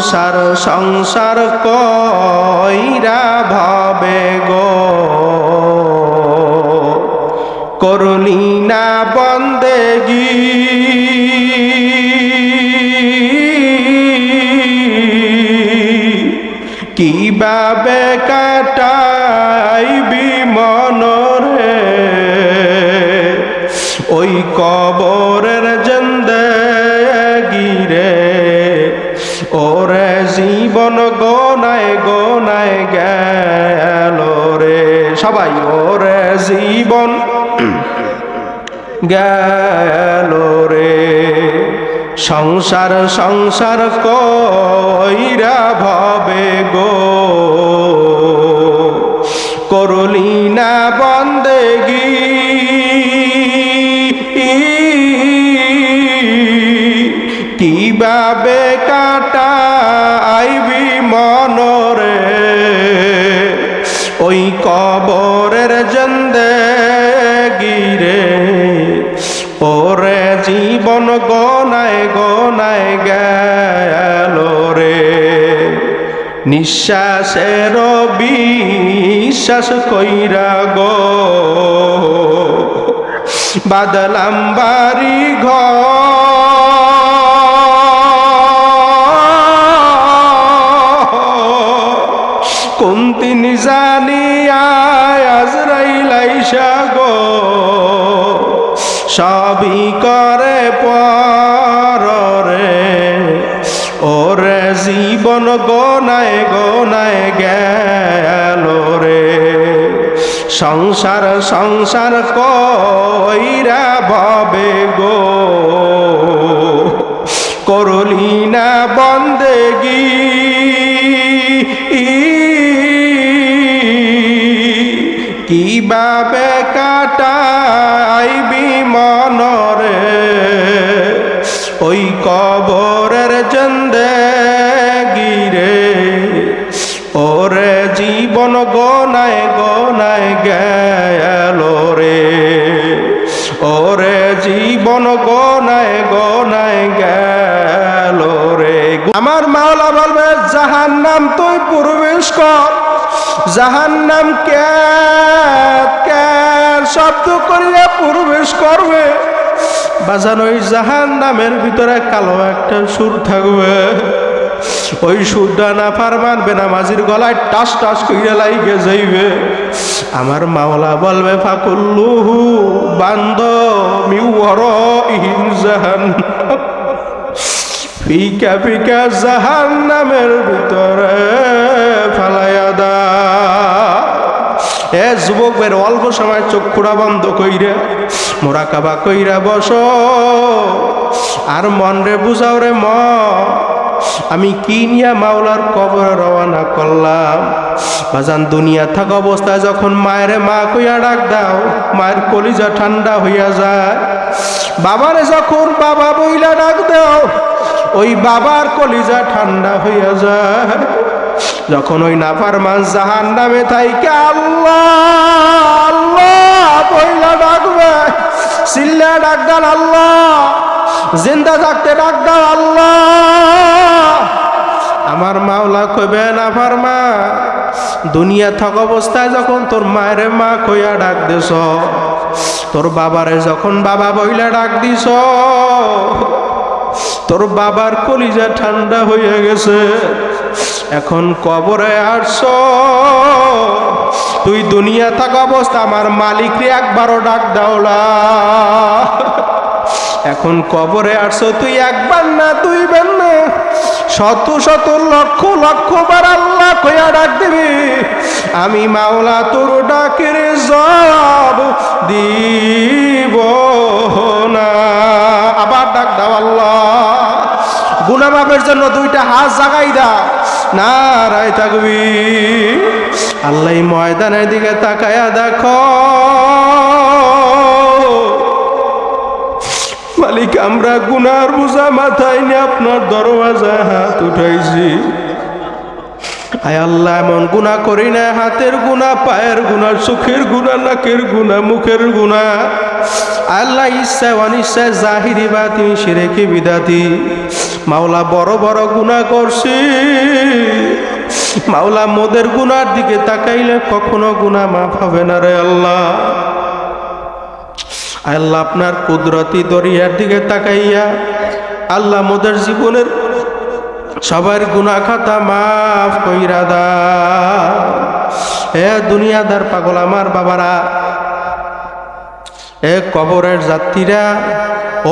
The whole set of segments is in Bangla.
সংসার সংসার কইরা ভাবে গো করলি না বন্দেগি কিভাবে কাটাইবি মনরে ওই কবরের জিন্দেগি রে ওরে জীবন গোনায় গোনায় গেল রে সবাই ওরে জীবন গেল রে সংসার সংসার কইরা ভবে গো করলি না বন্দেগি কিভাবে কাটাইবি মনরে ওই কবরের জিন্দেগি রে ওরে জীবন গোনায় গোনায় গেল রে নিঃশ্বাসের বিশ্বাস কইরা গো বাদলাম বাড়ি কোন দিন জানি আজরাইল আইসা গো সবই করে পরে ওরে জীবন গোনায় গোনায় গেল রে সংসার সংসার কইরা ভবে গো করলি না বন্দেগি কিভাবে কাটাইবি মনরে ওই কবরের জিন্দেগি রে ওরে জীবন গোনায় গোনায় গেল রে ওরে জীবন গোনায় গোনায় গেল রে আমার মাওলা বলবে জাহান্নাম তুই প্রবেশ কর জাহান্নাম ক্যাট শব্দ করিয়া প্রবেশ করবে বাজান ওই জাহান্নামের ভিতরে কালো একটা সুর থাকবে ওই সুরটা না ফারমান বেনামাজির গলায় টাস টাস কইরা লাইগে যাইবে আমার মাওলা বলবে ফাকুল্লুহু বান্দ মিওয়ার ইহিম জাহান্নাম ফিকা ফিকা জাহান্নামের ভিতরে ফালাইয়া দা এ যুবক বের অল্প সময় চক্ষুরা বন্ধ কইরা মোরাকাবা কইরা বসো আর মন রে বুঝাও রে আমি কি নিয়া মাওলার কবরে রওনা করলাম বাজান দুনিয়া থাকা অবস্থায় যখন মায়ের মা কইয়া ডাক দাও মায়ের কলিজা ঠান্ডা হইয়া যায় বাবারে যখন বাবা বইলা ডাক দাও ওই বাবার কলিজা ঠান্ডা হইয়া যায় যখন ওই নাফরমান জাহান্নামে থাইকা আল্লাহ আল্লাহ বইলা ডাকবে চিল্লা ডাক দাও আল্লাহ জিন্দা থাকতে ডাক দাও আল্লাহ আমার মাওলা কইবে নাফরমান দুনিয়া থাকা অবস্থায় যখন তোর মায়ের মা কইয়া ডাক দিছ তোর বাবারে যখন বাবা বইলা ডাক দিছ তোর বাবার কলিজা ঠান্ডা হয়ে গেছে এখন কবরে আসছ তুই দুনিয়া থাকা অবস্থা আমার মালিকরে একবারও ডাক দাওলা এখন কবরে আসছ তুই একবার না দুইবার না শত শত লক্ষ লক্ষ বার আল্লাহ কইয়া ডাক দিবি আমি মাওলা তোর ডাকের জবাব দিব না আবার ডাক দাও আল্লাহ গুনাহ মাফের জন্য দুইটা হাত জাগাই দাও নারায়ে তাকবীর আল্লাহ ময়দানের দিকে তাকায়া দেখো মালিক আমরা গুনার বোঝা মাথায় নিয়ে আপনার দরওয়াজায় হাত উঠাইছি আয় আল্লাহ, এমন গুনাহ করি না, হাতের গুনাহ, পায়ের গুনাহ, চোখের গুনাহ, নাকের গুনাহ, মুখের গুনাহ। আল্লাহ ইচ্ছা অনিচ্ছা, জাহিরি বাতিনি, শিরকি বিদাতি, মাওলা বড় বড় গুনাহ করছি। মাওলা মোদের গুনার দিকে তাকাইলে কখনো গুনাহ মাফ হবে না রে আল্লাহ। আল্লাহ আপনার কুদরতি দরিয়ার দিকে তাকাইয়া আল্লাহ মোদের জীবনের সবার গুনাহ খাতা মাফ কইরা দাও। হে দুনিয়াদার পাগল আমার বাবারা, এ কবরের যাত্রীরা,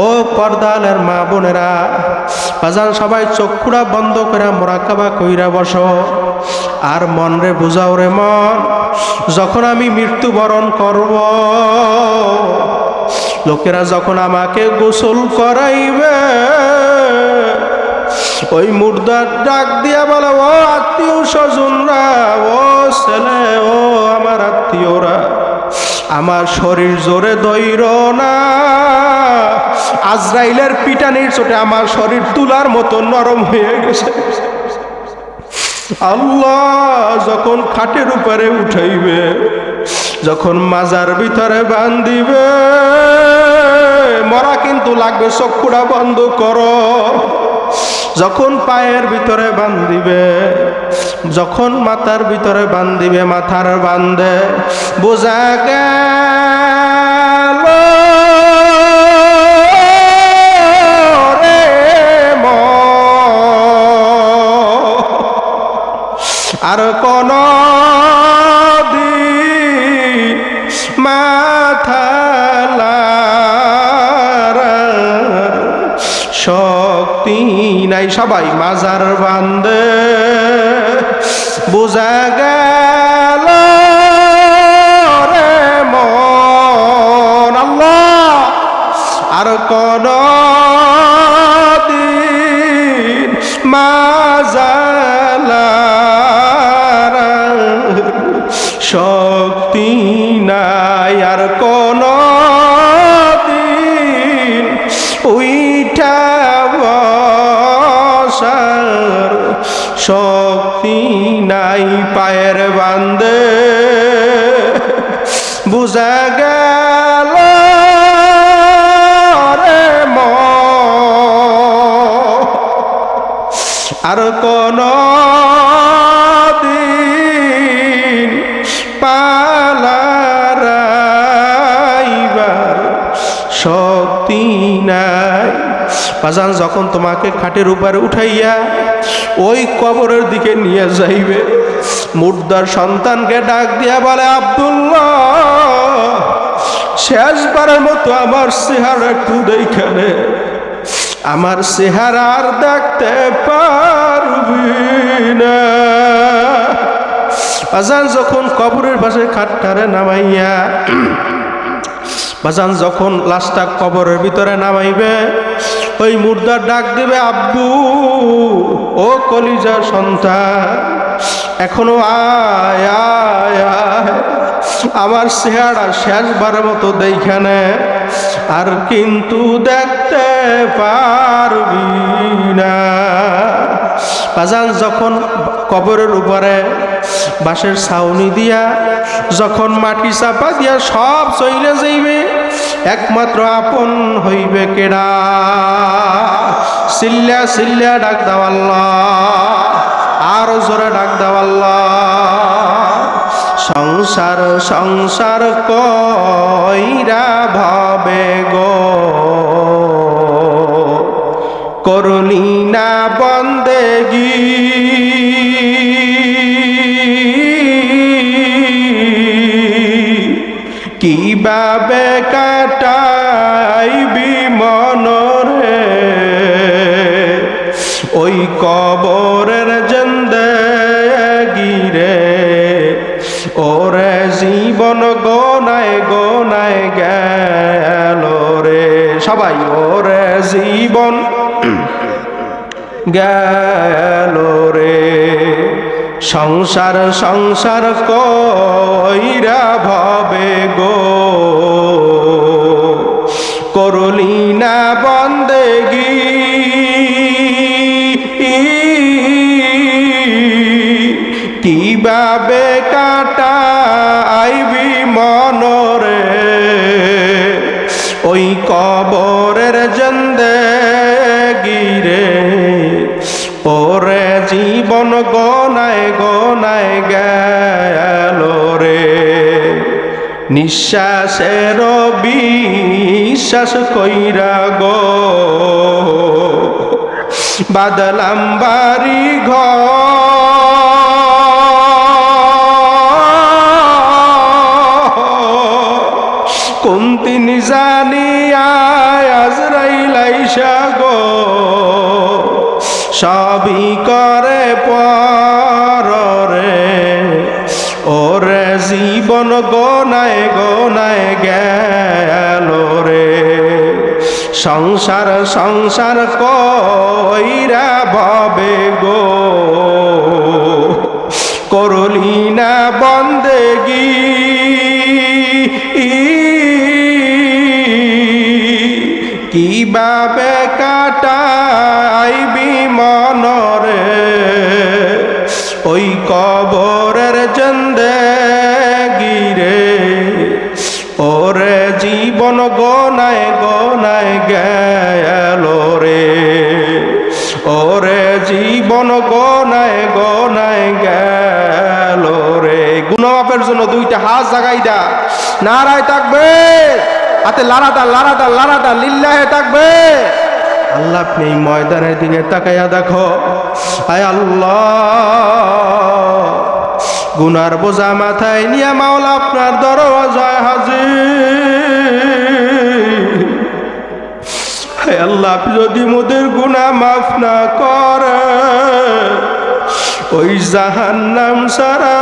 ও পর্দালের মা বোনেরা, বাজান সবাই চক্ষুরা বন্ধ করে মোরাকাবা কইরা বসো। আর মন রে বুঝাও রে মন, যখন আমি মৃত্যুবরণ করব, লোকেরা যখন আমাকে গোসল করাইবে, ওই মুর্দার ডাক দিয়া বলে, ও আত্মীয় স্বজনরা, ও ছেলে, ও আমার আত্মীয়রা, আমার শরীর জোরে দইর না, আজরাইলের পিটানির চোটে আমার শরীর তুলার মতো নরম হয়ে গেছে। আল্লাহ যখন খাটের উপরে উঠাইবে, যখন মাজার ভিতরে বান্ধিবে, মরা কিন্তু লাগবে, চক্ষুটা বন্ধ করো। যখন পায়ের ভিতরে বান্ধিবে, যখন মাথার ভিতরে বান্ধিবে, মাথার বান্ধে বোঝা গেল রে আর কোন দিন মাথা শক্তি নাই। সবাই মাজার বান্ধে বোঝা গেল রে মন, আল্লাহ আর কোন দিন মাজালার শক্তি নাই, আর কোন দিন উইঠা বসার শক্তি নাই। পায়ের বান্ধে বুঝা গেল রে মন, আর কোন দিন পালাইবার শক্তি নাই। বাজান যখন তোমাকে খাটের উপরে উঠাইয়া ওই কবরের দিকে নিয়ে যাইবে, মুর্দার সন্তানকে ডাক দিয়া বলে, আব্দুল্লাহ শেষবারের মতো আমার চেহারা একটু দেখানে, আমার চেহারা আর দেখতে পারবি না। বাজান যখন কবরের পাশে খাটটারে নামাইয়া, বাজান যখন লাশটা কবরের ভিতরে নামাইবে, ওই মুর্দার ডাক দিবে, আব্বু ও কলিজার সন্তান, এখনো আয় আয় আয়, আমার চেহারা শেষবারের মতো দেখানে, আর কিন্তু দেখতে পারবি না। বাজান যখন কবরের উপরে বাঁশের ছাউনি দিয়া যখন মাটি চাপা দিয়া সব চইলে যাইবে, একমাত্র আপন হইবে কেডা? চিল্লা চিল্লা ডাক দাও আল্লাহ, আর জোরে ডাক দাও আল্লাহ। সংসার সংসার কইরা ভাবে গো, করলি না বন্দেগি, কিভাবে কাটাইবি মনরে ওই কবরের জিন্দেগি রে? ওরে জীবন গোনায় গোনায় গেল রে, সবাই ওরে জীবন গেল রে। সংসার সংসার কইরা ভবে গো, করলি না বন্দেগি, কিভাবে কাটাইবি মনরে ওই কবরের জিন্দেগিরে ওরে জীবন গনায় গনায় গেল রে নিঃশ্বাসের বিশ্বাস কইরা গো বাদলাম বাড়ি কোন তিনি জানিয়া আজরাইল আইসা গো সবই করে পরে ওরে জীবন গনায় গনায় গেল রে সংসার সংসার কইরা ভবে গো করলি না বন্দেগি কিভাবে কাটাইবি মনরে ওই কবরের জিন্দেগিরে ওরে জীবন গনায় গনায় গেল রে ওরে জীবন গনায় গনায় গেল রে গুনাহের জন্য দুইটা হাত জাগাই দা নারায় তাকবীর হাতে লারাটা লারাটা লারাটা লিল্লাহে তাকবীর আল্লাহ আপনি এই ময়দানের দিকে তাকাইয়া দেখো আয় আল্লাহ গুনার বোঝা মাথায় নিয়ে মাওলা আপনার দরওয়াজায় হাজির হে আল্লাহ আপনি যদি মোদের গুনাহ মাফ না করে ওই জাহান্নাম ছাড়া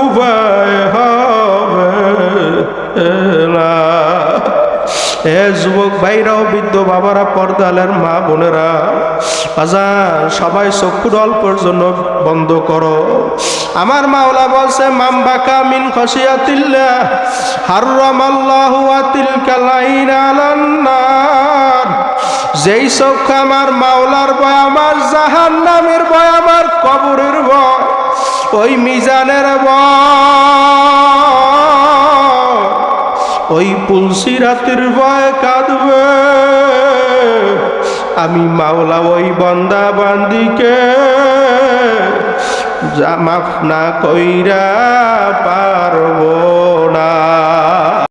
উপায় হবে না এ যুবক ভাইরাও বৃদ্ধ বাবারা পর্দালের মা বোনেরা আজান সবাই চক্ষু অল্পর জন্য বন্ধ করো আমার মাওলা বলছে মামবাকা মিন খসিয়াতিল্লাহ হারামাল্লাহু আতিলকা লাইন আলান নার যেই চক্ষু আমার মাওলার ভয় আমার জাহান্নামের ভয় আমার কবরের ভয় ওই মিজানের ভয় ওই পুলসিরাতের ভয় কাঁদবে আমি মাওলা ওই বান্দা বান্দিকে মাফ না কইরা পারবো না।